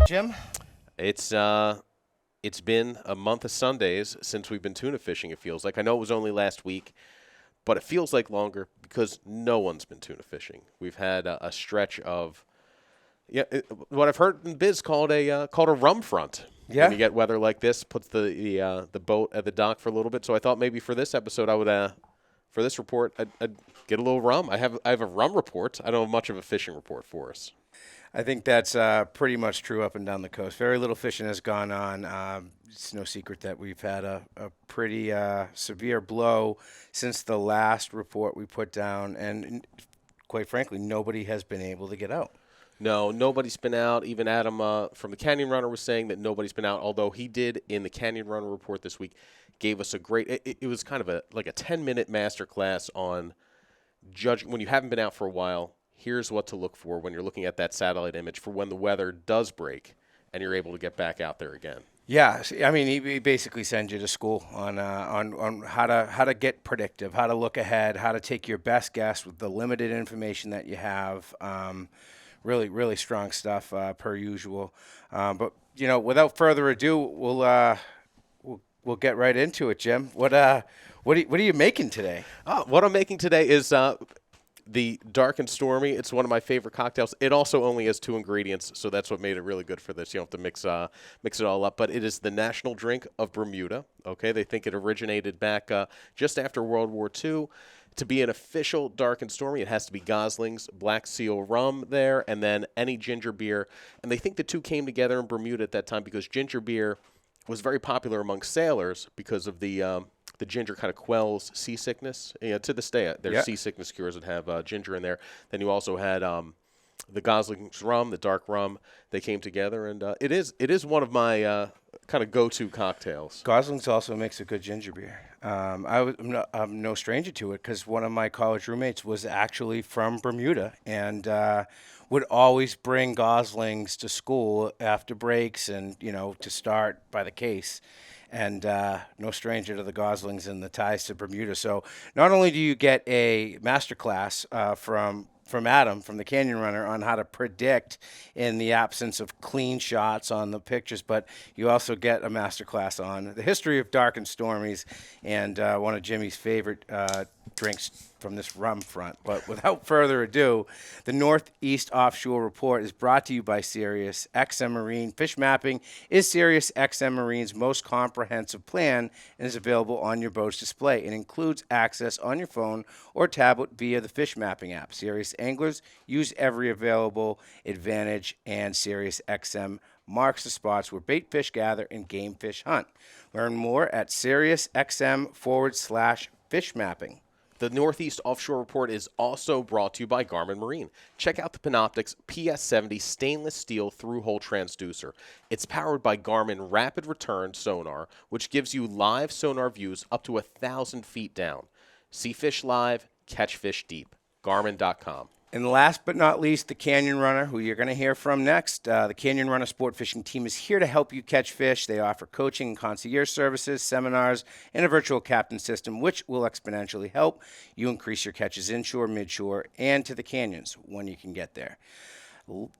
Jim? It's been a month of Sundays since we've been tuna fishing, it feels like. I know it was only last week, but it feels like longer because no one's been tuna fishing. We've had a stretch of what I've heard in biz called a rum front. Yeah. When you get weather like this, puts the boat at the dock for a little bit. So I thought maybe for this episode I would for this report I'd get a little rum. I have a rum report. I don't have much of a fishing report for us. I think that's pretty much true up and down the coast. Very little fishing has gone on. It's no secret that we've had a pretty severe blow since the last report we put down, and quite frankly, nobody has been able to get out. No, nobody's been out. Even Adam from the Canyon Runner was saying that nobody's been out, although he did in the Canyon Runner report this week gave us a great it was kind of like a 10-minute masterclass on judging when you haven't been out for a while. Here's what to look for when you're looking at that satellite image for when the weather does break and you're able to get back out there again. Yeah, I mean, he basically sends you to school on how to get predictive, how to look ahead, how to take your best guess with the limited information that you have. Really, really strong stuff per usual. But without further ado, we'll get right into it, Jim. What are you making today? What I'm making today is the Dark and Stormy. It's one of my favorite cocktails. It also only has 2 ingredients, so that's what made it really good for this. You don't have to mix it all up. But it is the national drink of Bermuda. Okay, they think it originated back just after World War II. To be an official Dark and Stormy, it has to be Gosling's Black Seal rum there, and then any ginger beer. And they think the two came together in Bermuda at that time because ginger beer was very popular among sailors because of the ginger kind of quells seasickness. To this day, there's seasickness cures that have ginger in there. Then you also had the Gosling's rum, the dark rum. They came together, and it is one of my kind of go-to cocktails. Gosling's also makes a good ginger beer. I'm no stranger to it because one of my college roommates was actually from Bermuda and would always bring Goslings to school after breaks and, to start by the case. And no stranger to the Goslings and the ties to Bermuda. So not only do you get a masterclass from Adam from the Canyon Runner on how to predict in the absence of clean shots on the pictures, but you also get a masterclass on the history of Dark and Stormies and one of Jimmy's favorite drinks from this rum front. But without further ado, the Northeast Offshore Report is brought to you by Sirius XM Marine. Fish mapping is Sirius XM Marine's most comprehensive plan and is available on your boat's display. It includes access on your phone or tablet via the fish mapping app. Sirius anglers use every available advantage, and Sirius XM marks the spots where bait fish gather and game fish hunt. Learn more at SiriusXM/fish mapping. The Northeast Offshore Report is also brought to you by Garmin Marine. Check out the Panoptix PS70 stainless steel through-hole transducer. It's powered by Garmin Rapid Return sonar, which gives you live sonar views up to 1,000 feet down. See fish live, catch fish deep. Garmin.com. And last but not least, the Canyon Runner, who you're going to hear from next. The Canyon Runner Sport Fishing Team is here to help you catch fish. They offer coaching and concierge services, seminars, and a virtual captain system, which will exponentially help you increase your catches inshore, midshore, and to the canyons when you can get there.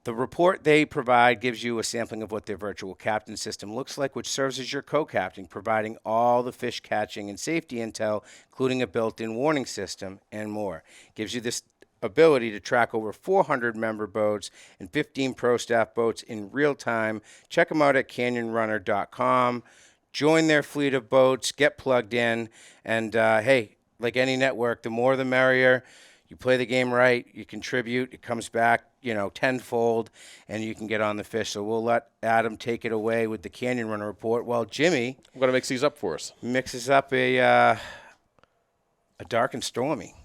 The report they provide gives you a sampling of what their virtual captain system looks like, which serves as your co-captain, providing all the fish catching and safety intel, including a built-in warning system and more. Gives you this ability to track over 400 member boats and 15 pro staff boats in real time. Check them out at canyonrunner.com. Join their fleet of boats, get plugged in, and hey, like any network, the more the merrier. You play the game right, you contribute, it comes back, tenfold, and you can get on the fish. So we'll let Adam take it away with the Canyon Runner report while Jimmy I'm going to mix these up for us. Mixes up a Dark and Stormy.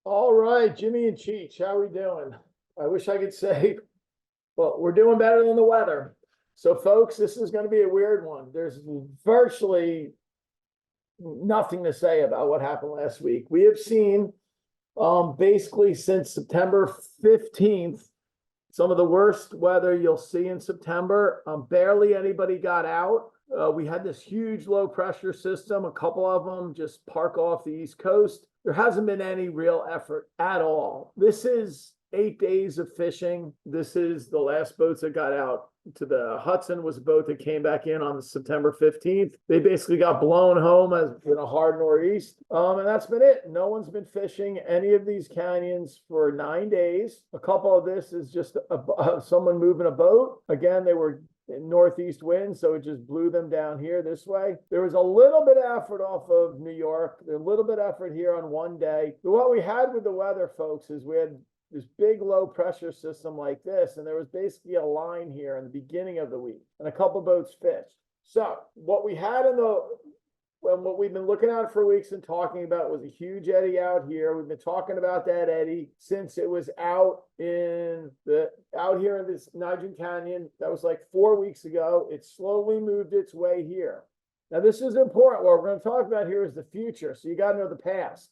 All right, Jimmy and Cheech, how we doing? I wish I could say, well, we're doing better than the weather. So, folks, this is going to be a weird one. There's virtually nothing to say about what happened last week. We have seen basically since September 15th, some of the worst weather you'll see in September. Barely anybody got out. We had this huge low pressure system. A couple of them just park off the East Coast. There hasn't been any real effort at all. This is 8 days of fishing. This is the last boats that got out to the Hudson was a boat that came back in on September 15th. They basically got blown home as in a hard northeast. And that's been it. No one's been fishing any of these canyons for 9 days. A couple of this is just someone moving a boat. Again, they were in northeast winds, so it just blew them down here this way. There was a little bit of effort off of New York, a little bit of effort here on one day. But what we had with the weather, folks, is we had this big low pressure system like this, and there was basically a line here in the beginning of the week, and a couple boats fished. So what we had what we've been looking at for weeks and talking about was a huge eddy out here. We've been talking about that eddy since it was out here in this Niagara Canyon. That was like 4 weeks ago. It slowly moved its way here. Now this is important. What we're going to talk about here is the future. So you got to know the past.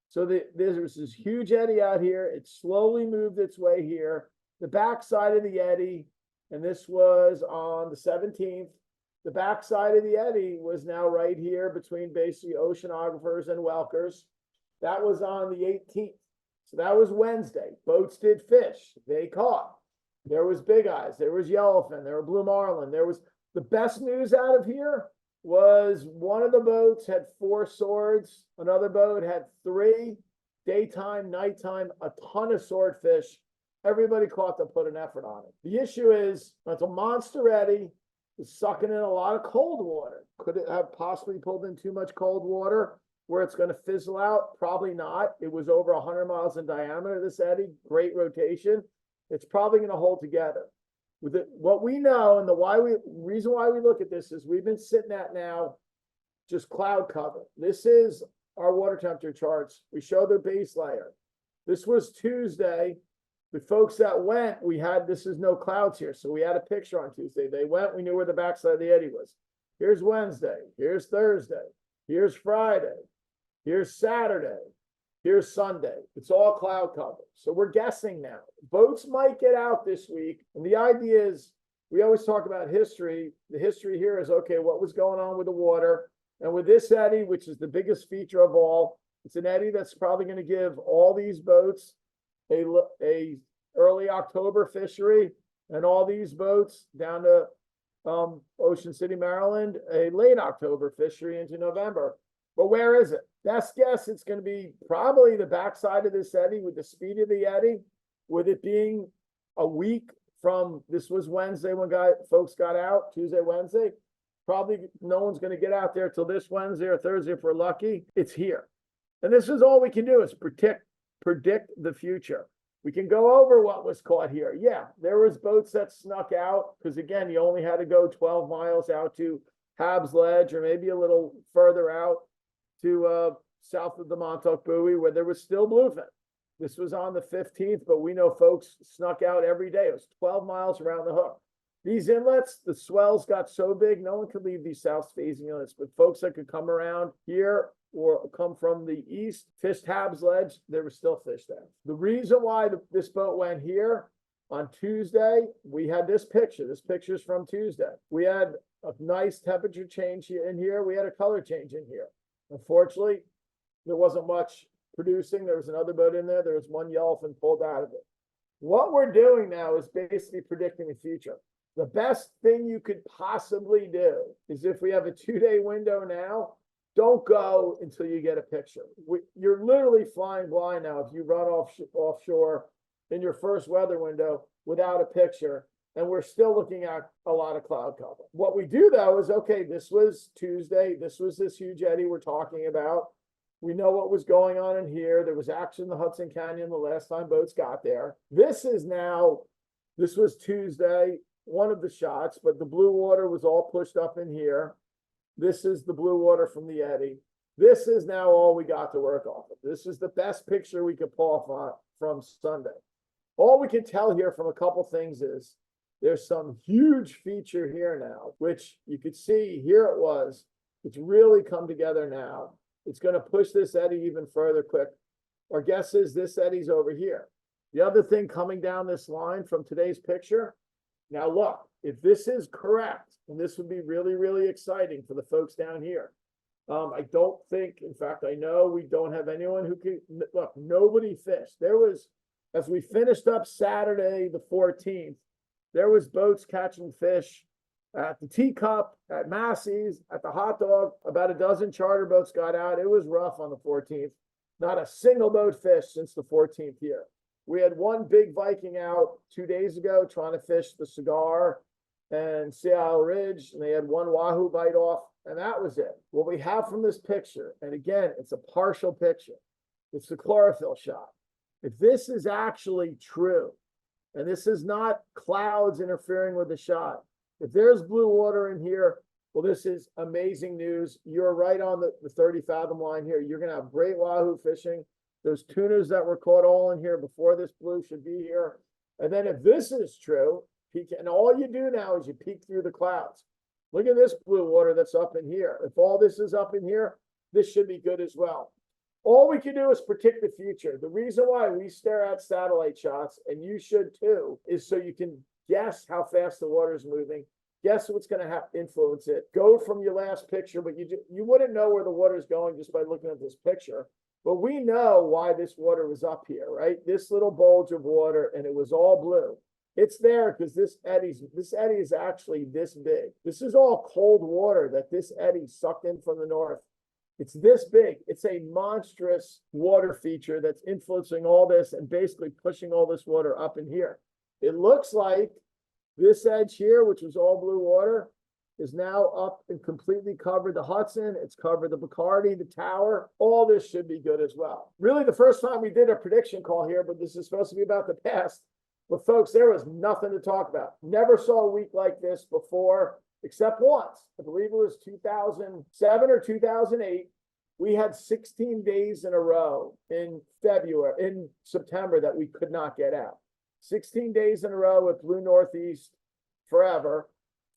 So there's this huge eddy out here. It slowly moved its way here. The backside of the eddy, and this was on the 17th, the backside of the eddy was now right here between basically oceanographers and Welkers. That was on the 18th. So that was Wednesday. Boats did fish. They caught. There was big eyes. There was yellowfin. There were blue marlin. There was the best news out of here was one of the boats had 4 swords. Another boat had 3. Daytime, nighttime, a ton of swordfish. Everybody caught to put an effort on it. The issue is it's a monster eddy. It's sucking in a lot of cold water. Could it have possibly pulled in too much cold water where it's going to fizzle out? Probably not. It was over 100 miles in diameter, this eddy. Great rotation. It's probably going to hold together. With it, what we know and the reason why we look at this is we've been sitting at now just cloud cover. This is our water temperature charts. We show the base layer. This was Tuesday. The folks that went, this is no clouds here. So we had a picture on Tuesday. They went, we knew where the backside of the eddy was. Here's Wednesday. Here's Thursday. Here's Friday. Here's Saturday. Here's Sunday. It's all cloud cover. So we're guessing now. Boats might get out this week. And the idea is, we always talk about history. The history here is, okay, what was going on with the water? And with this eddy, which is the biggest feature of all, it's an eddy that's probably going to give all these boats a early October fishery, and all these boats down to Ocean City, Maryland, a late October fishery into November. But where is it? Best guess, it's going to be probably the backside of this eddy with the speed of the eddy, with it being a week from, this was Wednesday when folks got out, Tuesday, Wednesday. Probably no one's going to get out there till this Wednesday or Thursday if we're lucky. It's here. And this is all we can do is predict the future. We can go over what was caught here. Yeah, there was boats that snuck out because, again, you only had to go 12 miles out to Habs Ledge or maybe a little further out to south of the Montauk Buoy where there was still bluefin. This was on the 15th, but we know folks snuck out every day. It was 12 miles around the hook. These inlets, the swells got so big, no one could leave these south-facing inlets, but folks that could come around here or come from the east, fished Habs Ledge, there was still fish there. The reason why this boat went here on Tuesday, we had this picture. This picture is from Tuesday. We had a nice temperature change here in here. We had a color change in here. Unfortunately, there wasn't much producing. There was another boat in there. There was one yellowfin pulled out of it. What we're doing now is basically predicting the future. The best thing you could possibly do is if we have a 2-day window now, don't go until you get a picture. You're literally flying blind now if you run offshore in your first weather window without a picture, and we're still looking at a lot of cloud cover. What we do though is, okay, this was Tuesday. This was this huge eddy we're talking about. We know what was going on in here. There was action in the Hudson Canyon the last time boats got there. This was Tuesday, one of the shots, but the blue water was all pushed up in here. This is the blue water from the eddy. This is now all we got to work off of. This is the best picture we could pull off from Sunday. All we can tell here from a couple things is there's some huge feature here now, which you could see here it was. It's really come together now. It's going to push this eddy even further quick. Our guess is this eddy's over here. The other thing coming down this line from today's picture, now look, if this is correct, and this would be really, really exciting for the folks down here. I don't think, in fact, I know we don't have anyone who can, look, nobody fished. There was as we finished up Saturday, the 14th, there was boats catching fish at the Teacup, at Massey's, at the Hot Dog. About a dozen charter boats got out. It was rough on the 14th. Not a single boat fished since the 14th here. We had one big Viking out 2 days ago trying to fish the Cigar and Sea Isle Ridge, and they had one wahoo bite off, and that was it. What we have from this picture, and again, it's a partial picture, it's the chlorophyll shot. If this is actually true, and this is not clouds interfering with the shot, if there's blue water in here, well, this is amazing news. You're right on the 30 fathom line here. You're going to have great wahoo fishing. Those tunas that were caught all in here before this blue should be here. And then if this is true, peek, and all you do now is you peek through the clouds. Look at this blue water that's up in here. If all this is up in here, this should be good as well. All we can do is predict the future. The reason why we stare at satellite shots, and you should too, is so you can guess how fast the water is moving. Guess what's going to influence it. Go from your last picture, but you wouldn't know where the water is going just by looking at this picture. But we know why this water was up here, right? This little bulge of water, and it was all blue. It's there because this eddy is actually this big. This is all cold water that this eddy sucked in from the north. It's this big. It's a monstrous water feature that's influencing all this and basically pushing all this water up in here. It looks like this edge here, which was all blue water, is now up and completely covered the Hudson. It's covered the Bacardi, the Tower. All this should be good as well. Really, the first time we did a prediction call here, but this is supposed to be about the past. But folks, there was nothing to talk about. Never saw a week like this before, except once. I believe it was 2007 or 2008. We had 16 days in a row in September that we could not get out. 16 days in a row with blue northeast forever,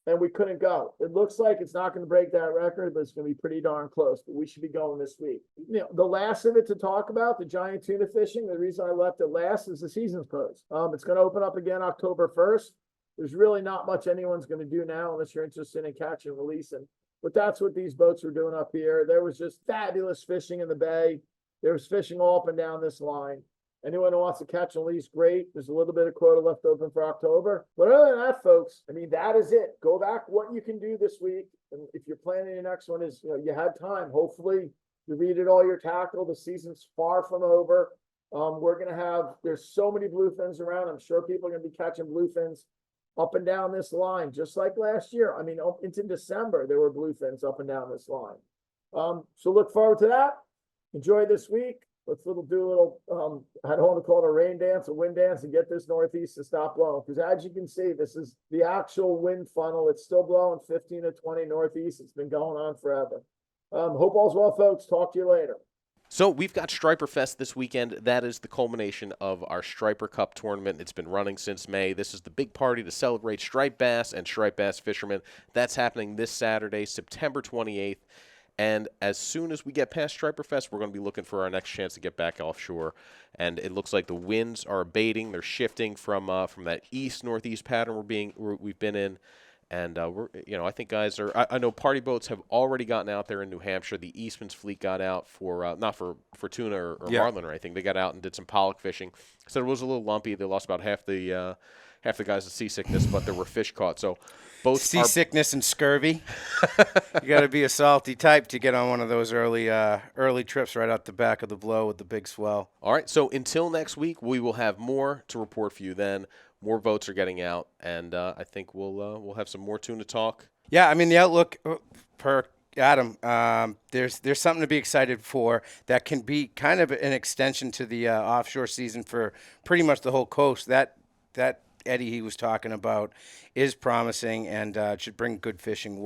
and we couldn't go. It looks like it's not going to break that record, but it's going to be pretty darn close. But we should be going this week. You know, the last of it to talk about, the giant tuna fishing, the reason I left it last is the season's closed. It's going to open up again October 1st. There's really not much anyone's going to do now unless you're interested in catch and releasing. But that's what these boats were doing up here. There was just fabulous fishing in the bay. There was fishing all up and down this line. Anyone who wants to catch and release, great. There's a little bit of quota left open for October. But other than that, folks, I mean, that is it. Go back what you can do this week. And if you're planning your next one is, you had time. Hopefully you readed all your tackle. The season's far from over. We're going to have, there's so many bluefins around. I'm sure people are going to be catching bluefins up and down this line, just like last year. I mean, into December, there were bluefins up and down this line. So look forward to that. Enjoy this week. Let's do a little, I don't want to call it a rain dance, a wind dance, and get this northeast to stop blowing. Because as you can see, this is the actual wind funnel. It's still blowing 15 to 20 northeast. It's been going on forever. Hope all's well, folks. Talk to you later. So we've got Striper Fest this weekend. That is the culmination of our Striper Cup tournament. It's been running since May. This is the big party to celebrate striped bass and striped bass fishermen. That's happening this Saturday, September 28th. And as soon as we get past Striper Fest, we're going to be looking for our next chance to get back offshore. And it looks like the winds are abating. They're shifting from that east-northeast pattern we've been in. And I think guys are. I know party boats have already gotten out there in New Hampshire. The Eastman's fleet got out for not for tuna or marlin or anything. They got out and did some pollock fishing. So it was a little lumpy. They lost about half the guys to seasickness, but there were fish caught. So both seasickness and scurvy. You got to be a salty type to get on one of those early trips right out the back of the blow with the big swell. All right. So until next week, we will have more to report for you then. More boats are getting out, and I think we'll have some more tuna talk. Yeah, I mean the outlook per Adam. There's something to be excited for that can be kind of an extension to the offshore season for pretty much the whole coast. That eddy he was talking about is promising and should bring good fishing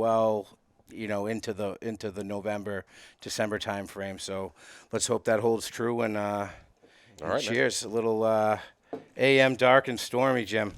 into the November December time frame. So let's hope that holds true. And all right, cheers, a little AM dark and stormy, Jim.